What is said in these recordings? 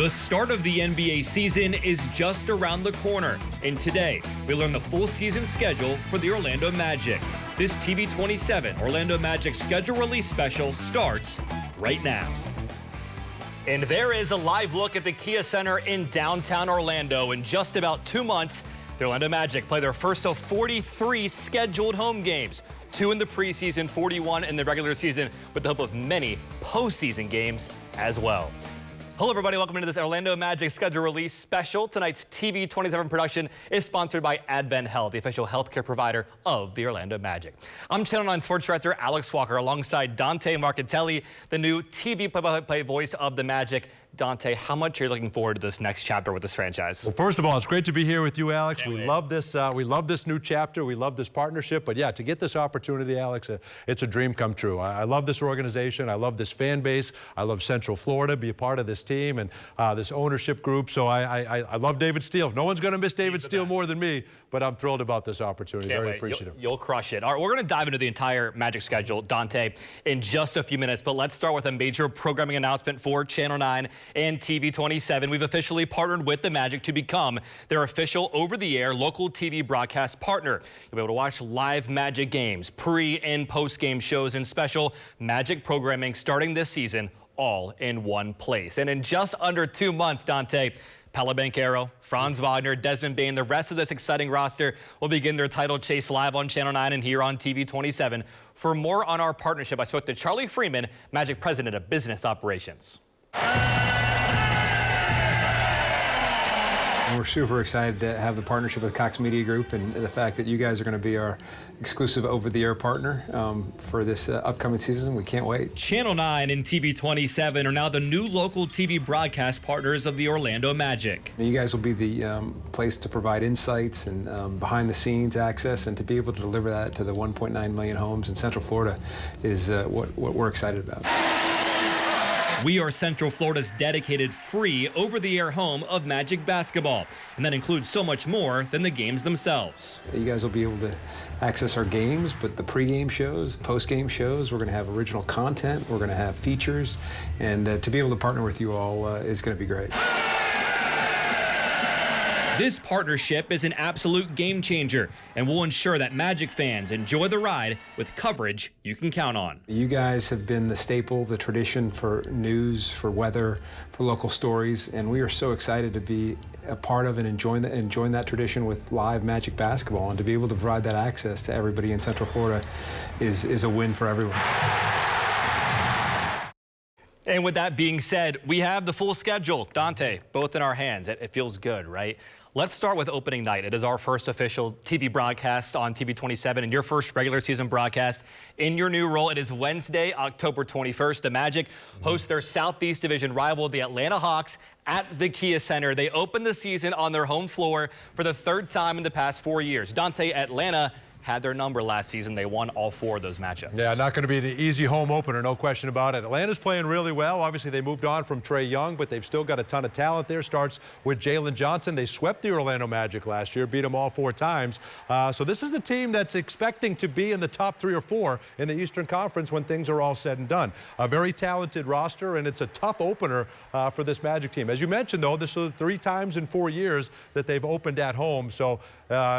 The start of the NBA season is just around the corner, and today we learn the full season schedule for the Orlando Magic. This TV 27 Orlando Magic schedule release special starts right now. And there is a live look at the Kia Center in downtown Orlando. In just about 2 months, the Orlando Magic play their first of 43 scheduled home games. 2 in the preseason, 41 in the regular season, with the hope of many postseason games as well. Hello, everybody. Welcome into this Orlando Magic schedule release special. Tonight's TV 27 production is sponsored by Advent Health, the official healthcare provider of the Orlando Magic. I'm Channel 9 Sports Director Alex Walker alongside Dante Marchitelli, the new TV play-by-play voice of the Magic. Dante, how much are you looking forward to this next chapter with this franchise? Well, first of all, it's great to be here with you, Alex. We love this new chapter. We love this partnership. But yeah, to get this opportunity, Alex, it's a dream come true. I love this organization. I love this fan base. I love Central Florida, be a part of this team and this ownership group. So I love David Steele. No one's going to miss David Steele more than me, but I'm thrilled about this opportunity. Very appreciative. You'll crush it. All right, we're going to dive into the entire Magic schedule, Dante, in just a few minutes. But let's start with a major programming announcement for Channel 9 and TV 27. We've officially partnered with the Magic to become their official over-the-air local TV broadcast partner. You'll be able to watch live Magic games, pre- and post-game shows, and special Magic programming starting this season, all in one place. And in just under 2 months, Dante, Paolo Banchero, Franz Wagner, Desmond Bane, the rest of this exciting roster will begin their title chase live on Channel 9 and here on TV 27. For more on our partnership, I spoke to Charlie Freeman, Magic President of Business Operations. We're super excited to have the partnership with Cox Media Group and the fact that you guys are going to be our exclusive over-the-air partner for this upcoming season. We can't wait. Channel 9 and TV 27 are now the new local TV broadcast partners of the Orlando Magic. You guys will be the place to provide insights and behind-the-scenes access, and to be able to deliver that to the 1.9 million homes in Central Florida is what we're excited about. We are Central Florida's dedicated free over-the-air home of Magic basketball, and that includes so much more than the games themselves. You guys will be able to access our games, but the pre-game shows, post-game shows, we're going to have original content, we're going to have features, and to be able to partner with you all is going to be great. This partnership is an absolute game changer and will ensure that Magic fans enjoy the ride with coverage you can count on. You guys have been the staple, the tradition for news, for weather, for local stories, and we are so excited to be a part of and enjoying that tradition with live Magic basketball, and to be able to provide that access to everybody in Central Florida is a win for everyone. And with that being said, we have the full schedule, Dante, both in our hands. It feels good, right? Let's start with opening night. It is our first official TV broadcast on TV 27 and your first regular season broadcast in your new role. It is Wednesday, October 21st. The Magic host their Southeast Division rival, the Atlanta Hawks, at the Kia Center. They opened the season on their home floor for the third time in the past 4 years. Dante, Atlanta had their number last season. They won all 4 of those matchups. Yeah, not going to be an easy home opener, no question about it. Atlanta's playing really well. Obviously, they moved on from Trae Young, but they've still got a ton of talent there. Starts with Jalen Johnson. They swept the Orlando Magic last year, beat them all 4 times. So this is a team that's expecting to be in the top 3 or 4 in the Eastern Conference when things are all said and done. A very talented roster, and it's a tough opener for this Magic team. As you mentioned, though, this is 3 times in 4 years that they've opened at home. So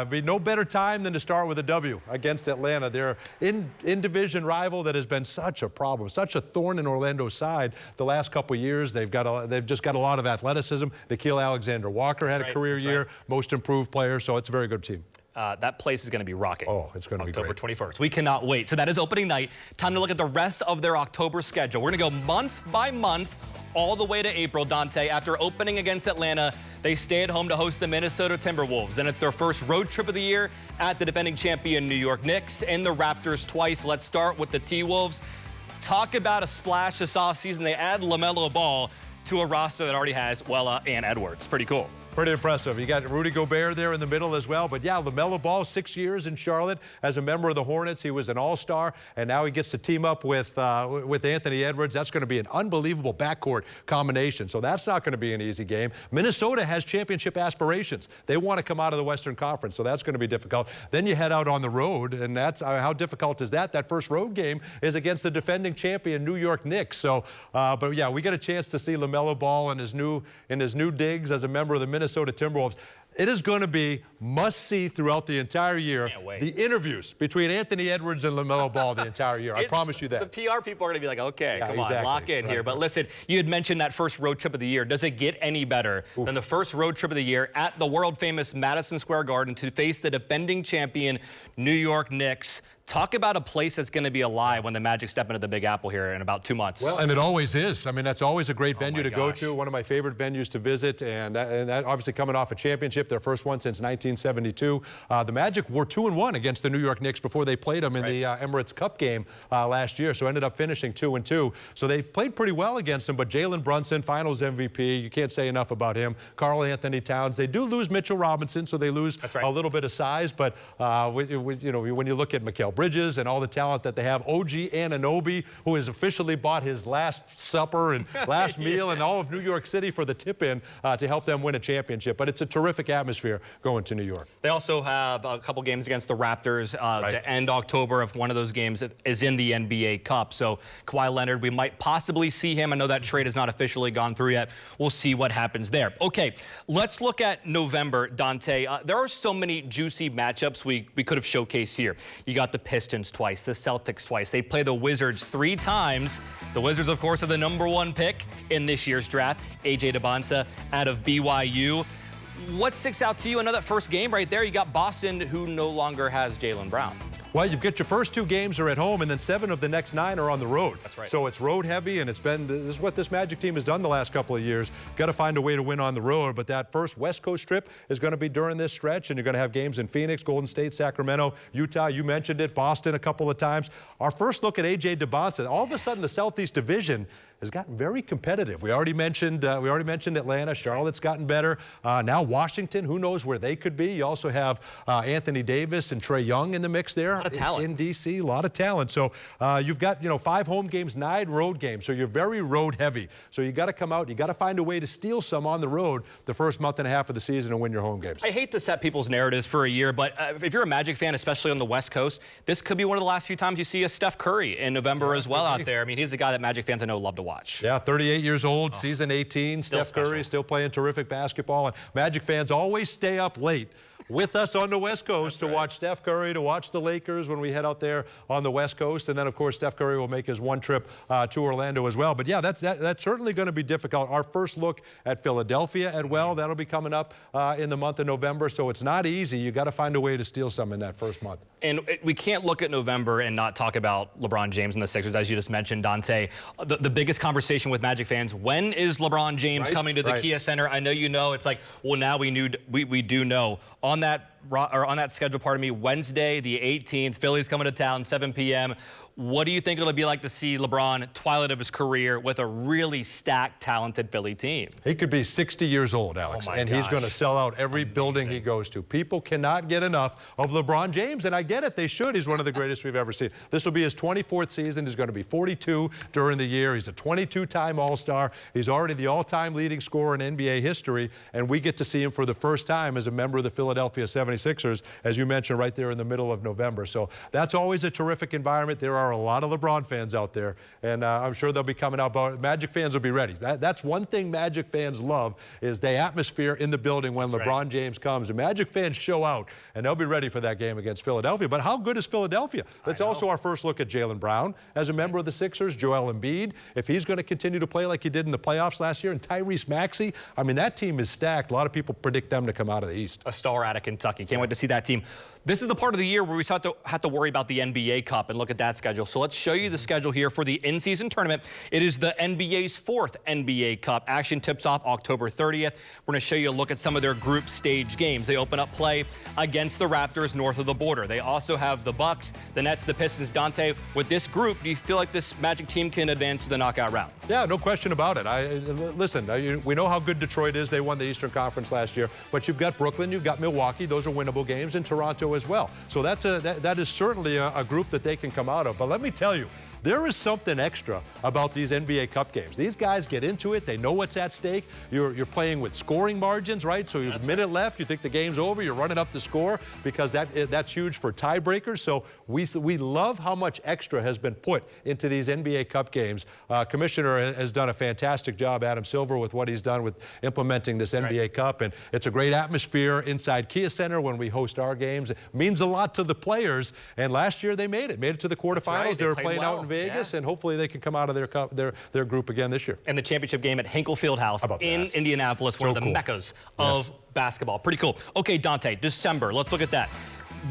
be no better time than to start with a W against Atlanta. They're in-division rival that has been such a problem, such a thorn in Orlando's side the last couple of years. They've just got a lot of athleticism. Nickeil Alexander-Walker had a career year, most improved player, so it's a very good team. That place is going to be rocking. Oh, it's going to be great. October 21st. We cannot wait. So that is opening night. Time to look at the rest of their October schedule. We're going to go month by month all the way to April, Dante. After opening against Atlanta, they stay at home to host the Minnesota Timberwolves. Then it's their first road trip of the year at the defending champion New York Knicks and the Raptors twice. Let's start with the T-Wolves. Talk about a splash this offseason. They add LaMelo Ball to a roster that already has Wella and Edwards. Pretty cool. Pretty impressive. You got Rudy Gobert there in the middle as well. But yeah, LaMelo Ball, 6 years in Charlotte as a member of the Hornets. He was an all-star, and now he gets to team up with Anthony Edwards. That's going to be an unbelievable backcourt combination. So that's not going to be an easy game. Minnesota has championship aspirations. They want to come out of the Western Conference, so that's going to be difficult. Then you head out on the road, and that's how difficult is that? That first road game is against the defending champion New York Knicks. So, but yeah, we get a chance to see LaMelo Ball in his new digs as a member of the Minnesota Timberwolves. It is going to be must-see throughout the entire year. The interviews between Anthony Edwards and LaMelo Ball the entire year. I promise you that. The PR people are going to be like, okay, come on, lock in here. But listen, you had mentioned that first road trip of the year. Does it get any better than the first road trip of the year at the world-famous Madison Square Garden to face the defending champion New York Knicks? Talk about a place that's going to be alive when the Magic step into the Big Apple here in about 2 months. Well, and it always is. I mean, that's always a great venue to go to, one of my favorite venues to visit, and that obviously coming off a championship, their first one since 1972. The Magic were 2-1 against the New York Knicks before they played them in the Emirates Cup game last year, so ended up finishing 2-2. So they played pretty well against them, but Jalen Brunson, Finals MVP, you can't say enough about him. Karl Anthony Towns, they do lose Mitchell Robinson, so they lose a little bit of size, but when you look at Mikal Bridges and all the talent that they have, OG Anunoby, who has officially bought his last supper and last meal in all of New York City for the tip-in to help them win a championship. But it's a terrific atmosphere going to New York. They also have a couple games against the Raptors to end October. If one of those games is in the NBA Cup. So Kawhi Leonard, we might possibly see him. I know that trade has not officially gone through yet. We'll see what happens there. Okay, let's look at November, Dante. There are so many juicy matchups we could have showcased here. You got the Pistons twice, the Celtics twice. They play the Wizards 3 times. The Wizards, of course, are the #1 pick in this year's draft. A.J. Debonsa out of BYU. What sticks out to you? I know that first game right there, you got Boston, who no longer has Jaylen Brown. Well, you've got your first 2 games are at home, and then 7 of the next 9 are on the road. That's right. So it's road heavy, and this is what this Magic team has done the last couple of years. Got to find a way to win on the road, but that first West Coast trip is going to be during this stretch, and you're going to have games in Phoenix, Golden State, Sacramento, Utah. You mentioned it, Boston a couple of times. Our first look at A.J. Debonsa. All of a sudden, the Southeast Division has gotten very competitive. We already mentioned Atlanta. Charlotte's gotten better. Now Washington, who knows where they could be. You also have Anthony Davis and Trae Young in the mix there. A lot of talent. In D.C., a lot of talent. So you've got 5 home games, 9 road games. So you're very road heavy. So you got to come out. You got to find a way to steal some on the road the first month and a half of the season and win your home games. I hate to set people's narratives for a year, but if you're a Magic fan, especially on the West Coast, this could be one of the last few times you see a Steph Curry in November as well out there. I mean, he's a guy that Magic fans I know love to watch. Yeah, 38 years old, season 18. Steph Curry still playing terrific basketball. And Magic fans always stay up late with us on the West Coast to watch Steph Curry, to watch the Lakers when we head out there on the West Coast. And then, of course, Steph Curry will make his one trip to Orlando as well. But, yeah, that's certainly going to be difficult. Our first look at Philadelphia that'll be coming up in the month of November. So it's not easy. You got to find a way to steal some in that first month. And we can't look at November and not talk about LeBron James and the Sixers, as you just mentioned, Dante. The biggest conversation with Magic fans, when is LeBron James coming to the Kia Center? I know you know. It's like, well, now we do know. On that schedule, Wednesday the 18th, Philly's coming to town, 7 p.m. What do you think it'll be like to see LeBron, twilight of his career, with a really stacked, talented Philly team? He could be 60 years old, Alex, and he's going to sell out every building he goes to. People cannot get enough of LeBron James, and I get it. They should. He's one of the greatest we've ever seen. This will be his 24th season. He's going to be 42 during the year. He's a 22-time All-Star. He's already the all-time leading scorer in NBA history, and we get to see him for the first time as a member of the Philadelphia 76ers, as you mentioned, right there in the middle of November. So that's always a terrific environment. There are a lot of LeBron fans out there, and I'm sure they'll be coming out. But Magic fans will be ready. That's one thing Magic fans love, is the atmosphere in the building when LeBron James comes. And Magic fans show out, and they'll be ready for that game against Philadelphia. But how good is Philadelphia? That's also our first look at Jaylen Brown as a member of the Sixers, Joel Embiid, if he's going to continue to play like he did in the playoffs last year, and Tyrese Maxey. I mean, that team is stacked. A lot of people predict them to come out of the East. A star out of Kentucky. Milwaukee. Can't wait to see that team. This is the part of the year where we have to worry about the NBA Cup and look at that schedule. So let's show you the schedule here for the in-season tournament. It is the NBA's 4th NBA Cup. Action tips off October 30th. We're going to show you a look at some of their group stage games. They open up play against the Raptors north of the border. They also have the Bucks, the Nets, the Pistons. Dante, with this group, do you feel like this Magic team can advance to the knockout round? Yeah, no question about it. Listen, we know how good Detroit is. They won the Eastern Conference last year. But you've got Brooklyn, you've got Milwaukee. Those are winnable games, and Toronto as well. So that is certainly a group that they can come out of. But let me tell you, there is something extra about these NBA Cup games. These guys get into it. They know what's at stake. You're playing with scoring margins, right? So you have a minute left. You think the game's over. You're running up the score because that's huge for tiebreakers. So we love how much extra has been put into these NBA Cup games. Commissioner has done a fantastic job, Adam Silver, with what he's done with implementing this NBA Cup. And it's a great atmosphere inside Kia Center when we host our games. It means a lot to the players. And last year they made it to the quarterfinals. Right. They were playing out in Vegas, and hopefully they can come out of their group again this year. And the championship game at Hinkle Fieldhouse in Indianapolis, one of the meccas of basketball. Pretty cool. Okay, Dante, December, let's look at that.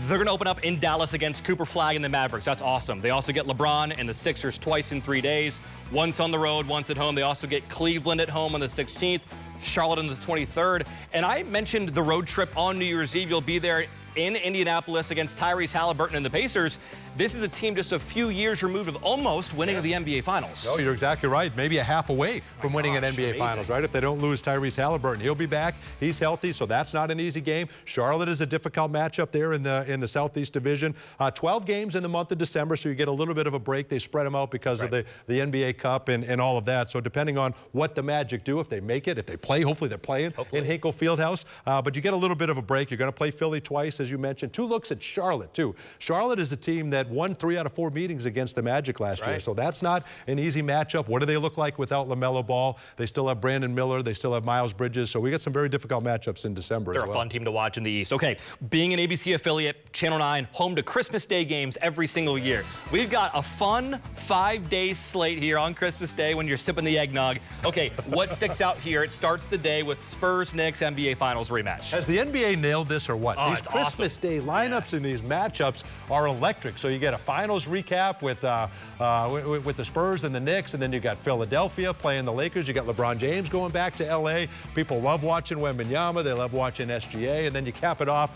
They're going to open up in Dallas against Cooper Flagg and the Mavericks. That's awesome. They also get LeBron and the Sixers twice in 3 days. Once on the road, once at home. They also get Cleveland at home on the 16th, Charlotte on the 23rd. And I mentioned the road trip on New Year's Eve. You'll be there in Indianapolis against Tyrese Halliburton and the Pacers. This is a team just a few years removed of almost winning the NBA Finals. No, you're exactly right. Maybe a half away from winning an NBA Finals, right? If they don't lose Tyrese Halliburton, he'll be back. He's healthy, so that's not an easy game. Charlotte is a difficult matchup there in the Southeast Division. 12 games in the month of December, so you get a little bit of a break. They spread them out because of the NBA Cup and all of that. So depending on what the Magic do, if they make it, if they play, hopefully they're playing in Hinkle Fieldhouse. But you get a little bit of a break. You're going to play Philly twice, as you mentioned. 2 looks at Charlotte, too. Charlotte is a team that won 3 out of 4 meetings against the Magic last year. So that's not an easy matchup. What do they look like without LaMelo Ball? They still have Brandon Miller. They still have Miles Bridges. So we got some very difficult matchups in December as well. They're a fun team to watch in the East. Okay, being an ABC affiliate, Channel 9, home to Christmas Day games every single year. We've got a fun 5-day slate here on Christmas Day when you're sipping the eggnog. Okay, what sticks out here? It starts the day with Spurs-Knicks NBA Finals rematch. Has the NBA nailed this or what? These Christmas Day lineups and these matchups are electric. So you get a finals recap with the Spurs and the Knicks, and then you got Philadelphia playing the Lakers. You got LeBron James going back to LA. People love watching Wembanyama. They love watching SGA. And then you cap it off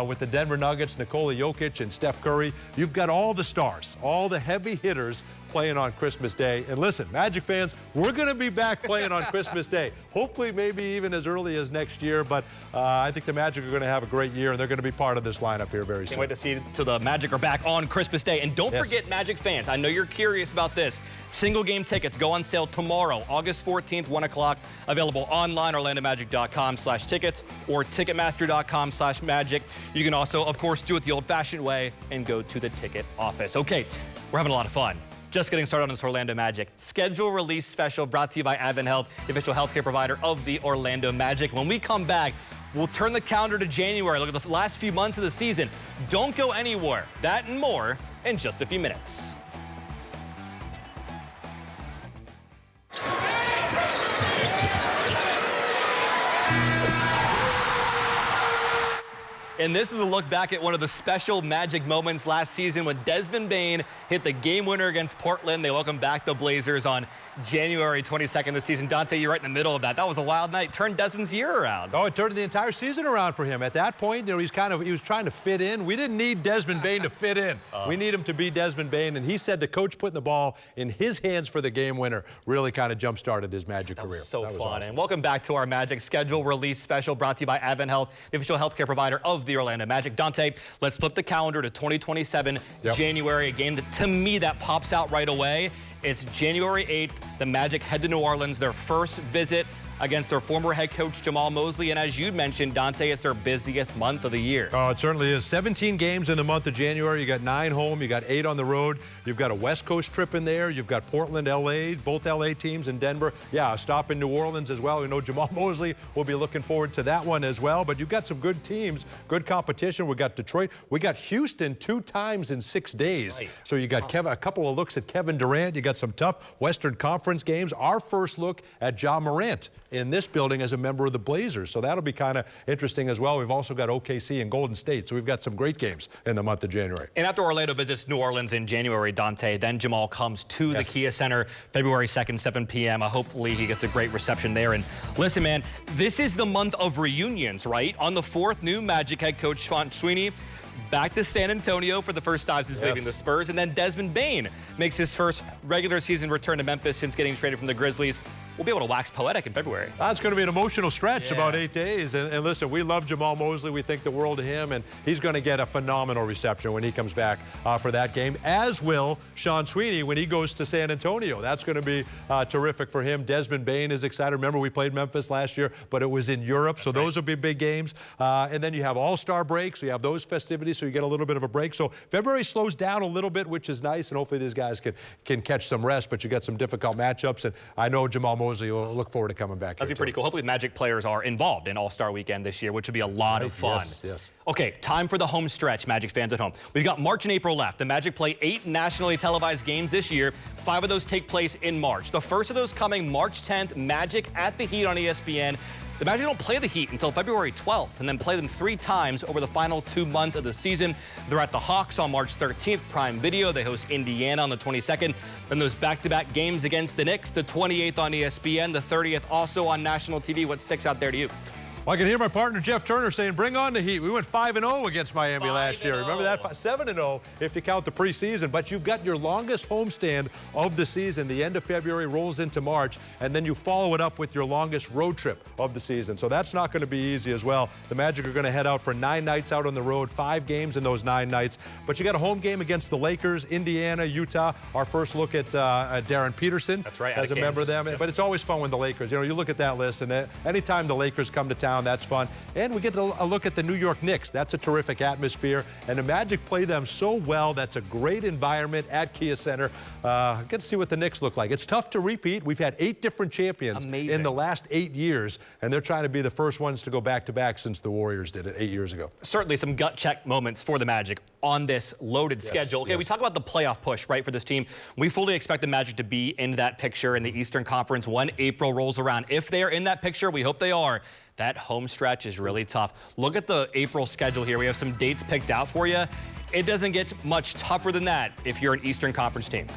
with the Denver Nuggets, Nikola Jokic and Steph Curry. You've got all the stars, all the heavy hitters playing on Christmas Day. And listen, Magic fans, we're going to be back playing on Christmas Day. Hopefully maybe even as early as next year, but I think the Magic are going to have a great year, and they're going to be part of this lineup here very soon. Can't wait to see the Magic are back on Christmas Day. And don't forget, Magic fans, I know you're curious about this. Single game tickets go on sale tomorrow, August 14th, 1 o'clock. Available online, orlandomagic.com/tickets or ticketmaster.com/magic. You can also, of course, do it the old-fashioned way and go to the ticket office. Okay, we're having a lot of fun. Just getting started on this Orlando Magic. Schedule release special brought to you by AdventHealth, the official healthcare provider of the Orlando Magic. When we come back, we'll turn the calendar to January. Look at the last few months of the season. Don't go anywhere. That and more in just a few minutes. And this is a look back at one of the special Magic moments last season when Desmond Bane hit the game winner against Portland. They welcomed back the Blazers on January 22nd this season. Dante, you're right in the middle of that. That was a wild night. Turned Desmond's year around. Oh, it turned the entire season around for him. At that point, he was trying to fit in. We didn't need Desmond Bane to fit in. We need him to be Desmond Bane. And he said the coach putting the ball in his hands for the game winner really kind of jump-started his Magic career. Was so fun. Awesome. And welcome back to our Magic schedule release special brought to you by AdventHealth, the official healthcare provider of the Orlando Magic. Dante, let's flip the calendar to 2027, January, a game that, to me, that pops out right away. It's January 8th. The Magic head to New Orleans, their first visit against their former head coach, Jamal Mosley. And as you mentioned, Dante, it's their busiest month of the year. Oh, it certainly is. 17 games in the month of January. You got 9 home. You got 8 on the road. You've got a West Coast trip in there. You've got Portland, L.A., both L.A. teams in Denver. Yeah, a stop in New Orleans as well. We know Jamal Mosley will be looking forward to that one as well. But you've got some good teams, good competition. We got Detroit. We got Houston 2 times in 6 days. Right. So you got a couple of looks at Kevin Durant. You got some tough Western Conference games. Our first look at Ja Morant in this building as a member of the Blazers. So that'll be kind of interesting as well. We've also got OKC and Golden State. So we've got some great games in the month of January. And after Orlando visits New Orleans in January, Dante, then Jamal comes to the Kia Center February 2nd, 7 p.m. Hopefully he gets a great reception there. And listen, man, this is the month of reunions, right? On the 4th, new Magic head coach Sean Sweeney back to San Antonio for the first time since leaving the Spurs. And then Desmond Bane makes his first regular season return to Memphis since getting traded from the Grizzlies. We'll be able to wax poetic in February. That's going to be an emotional stretch, about 8 days. And listen, we love Jamal Mosley. We think the world of him, and he's going to get a phenomenal reception when he comes back for that game, as will Sean Sweeney when he goes to San Antonio. That's going to be terrific for him. Desmond Bane is excited. Remember, we played Memphis last year, but it was in Europe, so those will be big games. And then you have All-Star break, so you have those festivities, so you get a little bit of a break. So February slows down a little bit, which is nice, and hopefully these guys can catch some rest, but you got some difficult matchups, and I know Jamal Mosley will look forward to coming back. That'd be pretty cool. Hopefully Magic players are involved in All-Star Weekend this year, which would be a lot of fun. Yes. Okay, time for the home stretch, Magic fans at home. We've got March and April left. The Magic play 8 nationally televised games this year. 5 of those take place in March. The first of those coming March 10th, Magic at the Heat on ESPN. The Magic don't play the Heat until February 12th and then play them 3 times over the final 2 months of the season. They're at the Hawks on March 13th, Prime Video. They host Indiana on the 22nd. Then those back-to-back games against the Knicks, the 28th on ESPN, the 30th also on national TV. What sticks out there to you? Well, I can hear my partner Jeff Turner saying, bring on the Heat. We went 5-0 against Miami last year. Remember that? 7-0 if you count the preseason. But you've got your longest homestand of the season. The end of February rolls into March, and then you follow it up with your longest road trip of the season. So that's not going to be easy as well. The Magic are going to head out for 9 nights out on the road, 5 games in those 9 nights. But you got a home game against the Lakers, Indiana, Utah. Our first look at Darren Peterson. That's right, as a member of them. Yep. But it's always fun when the Lakers, you look at that list, and anytime the Lakers come to town, that's fun. And we get a look at the New York Knicks. That's a terrific atmosphere. And the Magic play them so well. That's a great environment at Kia Center. Get to see what the Knicks look like. It's tough to repeat. We've had 8 different champions in the last 8 years, and they're trying to be the first ones to go back-to-back since the Warriors did it 8 years ago. Certainly some gut check moments for the Magic on this loaded schedule. Okay, we talk about the playoff push, right, for this team. We fully expect the Magic to be in that picture in the Eastern Conference when April rolls around. If they are in that picture, we hope they are. That home stretch is really tough. Look at the April schedule here. We have some dates picked out for you. It doesn't get much tougher than that if you're an Eastern Conference team.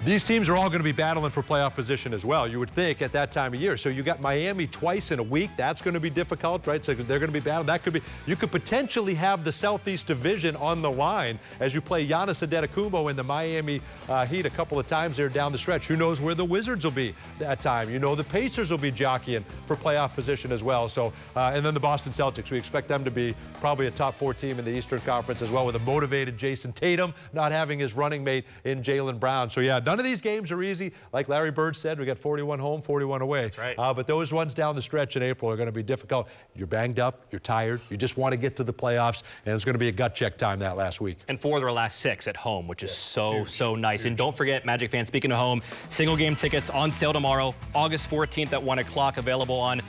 These teams are all going to be battling for playoff position as well, you would think, at that time of year. So you got Miami twice in a week. That's going to be difficult, right? So they're going to be battling. That could be. You could potentially have the Southeast Division on the line as you play Giannis Antetokounmpo in the Miami Heat a couple of times there down the stretch. Who knows where the Wizards will be that time? The Pacers will be jockeying for playoff position as well. So and then the Boston Celtics. We expect them to be probably a top 4 team in the Eastern Conference as well, with a motivated Jason Tatum not having his running mate in Jaylen Brown. So yeah, none of these games are easy. Like Larry Bird said, we got 41 home, 41 away. That's right. But those ones down the stretch in April are going to be difficult. You're banged up, you're tired, you just want to get to the playoffs, and it's going to be a gut check time that last week. And 4 of their last 6 at home, which is so nice. Huge. And don't forget, Magic fans, speaking of home, single game tickets on sale tomorrow, August 14th at 1 o'clock, available on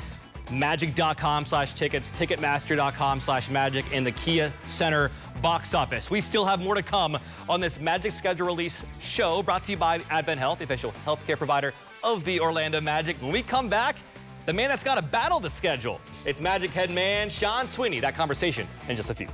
magic.com/tickets, ticketmaster.com/magic, and the Kia Center box office. We still have more to come on this Magic schedule release show, brought to you by Advent Health, the official healthcare provider of the Orlando Magic. When we come back, the man that's got to battle the schedule. It's Magic head man Sean Sweeney. That conversation in just a few.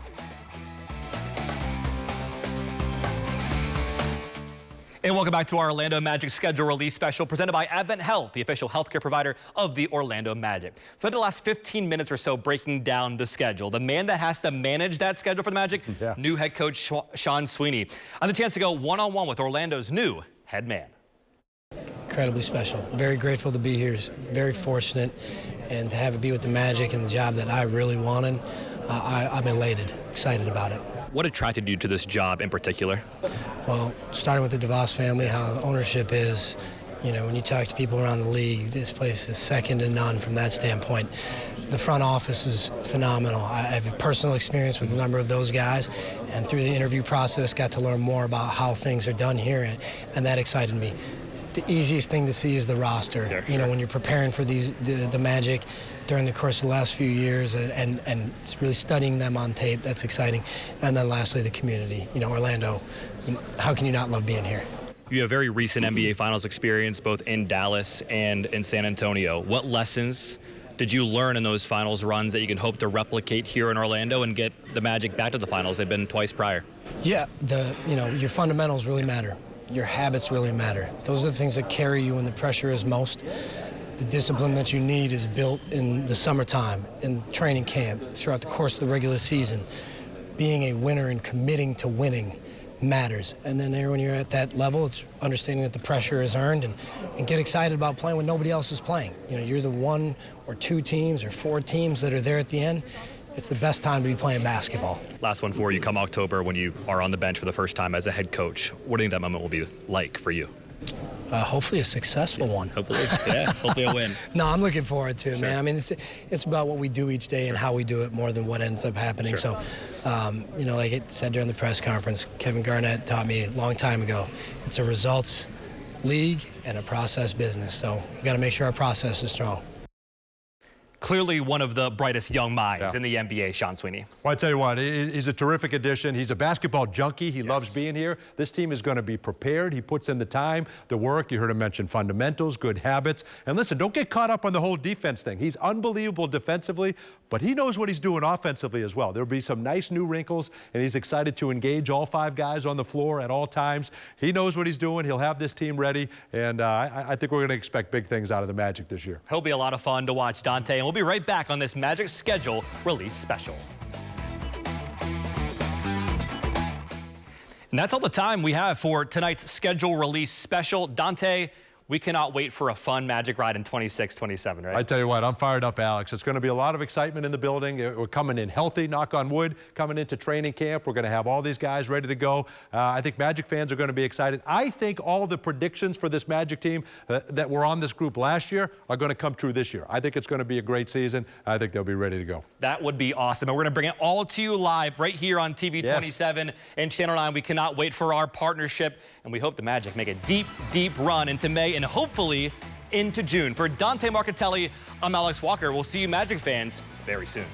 And welcome back to our Orlando Magic schedule release special presented by Advent Health, the official healthcare provider of the Orlando Magic. For the last 15 minutes or so breaking down the schedule, the man that has to manage that schedule for the Magic, new head coach Sean Sweeney. I had the chance to go one-on-one with Orlando's new head man. Incredibly special. Very grateful to be here. Very fortunate, and to have it be with the Magic and the job that I really wanted. I'm elated, excited about it. What attracted you to this job in particular? Well, starting with the DeVos family, how the ownership is, when you talk to people around the league, this place is second to none from that standpoint. The front office is phenomenal. I have a personal experience with a number of those guys, and through the interview process, got to learn more about how things are done here, and that excited me. The easiest thing to see is the roster. When you're preparing for the Magic during the course of the last few years and really studying them on tape, that's exciting. And then lastly, the community. Orlando, how can you not love being here? You have very recent NBA Finals experience both in Dallas and in San Antonio. What lessons did you learn in those finals runs that you can hope to replicate here in Orlando and get the Magic back to the finals? They've been twice prior. Yeah, your fundamentals really matter. Your habits really matter. Those are the things that carry you when the pressure is most. The discipline that you need is built in the summertime, in training camp, throughout the course of the regular season. Being a winner and committing to winning matters. And then there, when you're at that level, it's understanding that the pressure is earned and get excited about playing when nobody else is playing. You're the 1 or 2 teams or 4 teams that are there at the end. It's the best time to be playing basketball. Last one for you, come October when you are on the bench for the first time as a head coach. What do you think that moment will be like for you? Hopefully a successful one. Hopefully, yeah. Hopefully a win. No, I'm looking forward to it, man. I mean, it's about what we do each day and how we do it more than what ends up happening. Sure. So, like it said during the press conference, Kevin Garnett taught me a long time ago, it's a results league and a process business. So we got to make sure our process is strong. Clearly one of the brightest young minds in the NBA, Sean Sweeney. Well, I tell you what, he's a terrific addition. He's a basketball junkie. He loves being here. This team is going to be prepared. He puts in the time, the work. You heard him mention fundamentals, good habits. And listen, don't get caught up on the whole defense thing. He's unbelievable defensively, but he knows what he's doing offensively as well. There'll be some nice new wrinkles, and he's excited to engage all 5 guys on the floor at all times. He knows what he's doing. He'll have this team ready, and I think we're going to expect big things out of the Magic this year. He'll be a lot of fun to watch, Dante, and we'll be right back on this Magic schedule release special. And that's all the time we have for tonight's schedule release special. Dante, we cannot wait for a fun Magic ride in 26-27, right? I tell you what, I'm fired up, Alex. It's going to be a lot of excitement in the building. We're coming in healthy, knock on wood, coming into training camp. We're going to have all these guys ready to go. I think Magic fans are going to be excited. I think all the predictions for this Magic team that were on this group last year are going to come true this year. I think it's going to be a great season. I think they'll be ready to go. That would be awesome. And we're going to bring it all to you live right here on TV 27 and Channel 9. We cannot wait for our partnership, and we hope the Magic make a deep, deep run into May and hopefully into June. For Dante Marchitelli, I'm Alex Walker. We'll see you Magic fans very soon.